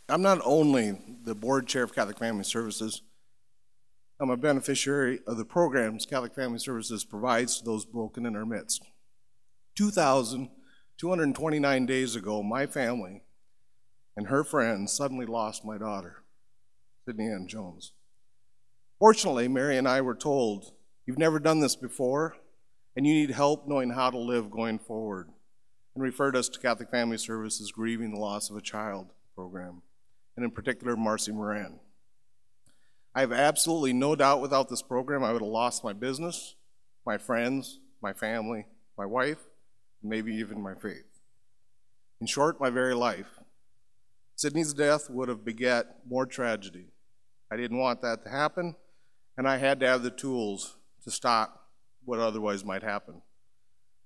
I'm not only the board chair of Catholic Family Services, I'm a beneficiary of the programs Catholic Family Services provides to those broken in our midst. 2,229 days ago, my family and her friends suddenly lost my daughter, Sydney Ann Jones. Fortunately, Mary and I were told, "You've never done this before, and you need help knowing how to live going forward," and referred us to Catholic Family Services Grieving the Loss of a Child program, and in particular, Marcy Moran. I have absolutely no doubt without this program I would have lost my business, my friends, my family, my wife, and maybe even my faith. In short, my very life. Sydney's death would have beget more tragedy. I didn't want that to happen, and I had to have the tools to stop what otherwise might happen.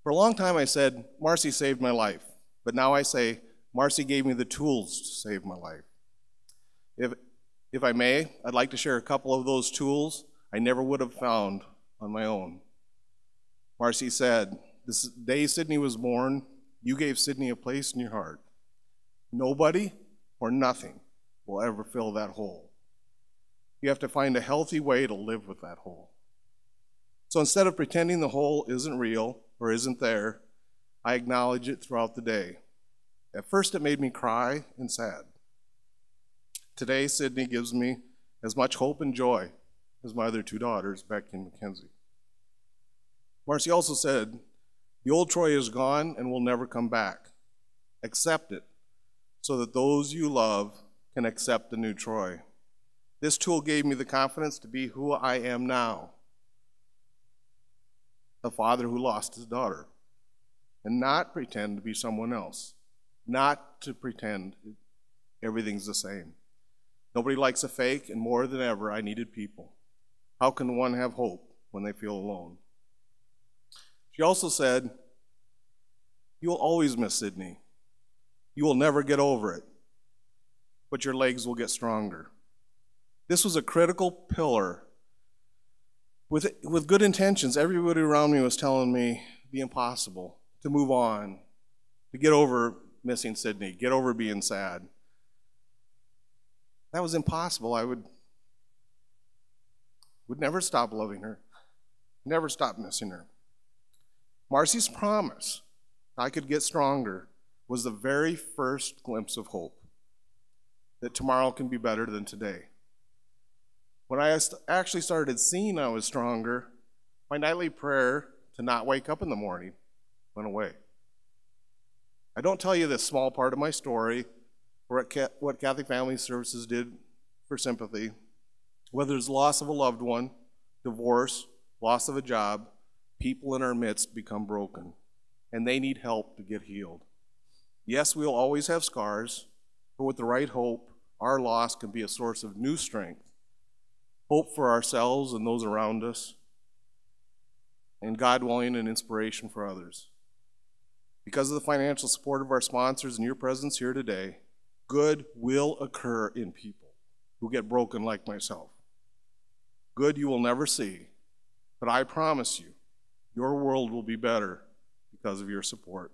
For a long time I said, Marcy saved my life, but now I say, Marcy gave me the tools to save my life. If I may, I'd like to share a couple of those tools I never would have found on my own. Marcy said, "This day Sydney was born, you gave Sydney a place in your heart. Nobody or nothing will ever fill that hole. You have to find a healthy way to live with that hole." So instead of pretending the hole isn't real or isn't there, I acknowledge it throughout the day. At first it made me cry and sad. Today, Sydney gives me as much hope and joy as my other two daughters, Becky and Mackenzie. Marcy also said, "The old Troy is gone and will never come back. Accept it so that those you love can accept the new Troy." This tool gave me the confidence to be who I am now, a father who lost his daughter, and not pretend to be someone else, not to pretend everything's the same. Nobody likes a fake, and more than ever, I needed people. How can one have hope when they feel alone? She also said, "You will always miss Sydney. You will never get over it, but your legs will get stronger." This was a critical pillar. With good intentions, everybody around me was telling me the impossible, to move on, to get over missing Sydney, get over being sad. That was impossible. I would never stop loving her, never stop missing her. Marcy's promise I could get stronger was the very first glimpse of hope, that tomorrow can be better than today. When I actually started seeing I was stronger, my nightly prayer to not wake up in the morning went away. I don't tell you this small part of my story or what Catholic Family Services did for sympathy. Whether it's loss of a loved one, divorce, loss of a job, people in our midst become broken, and they need help to get healed. Yes, we'll always have scars, but with the right hope, our loss can be a source of new strength, hope for ourselves and those around us, and God willing, an inspiration for others. Because of the financial support of our sponsors and your presence here today, good will occur in people who get broken like myself. Good you will never see, but I promise you, your world will be better because of your support.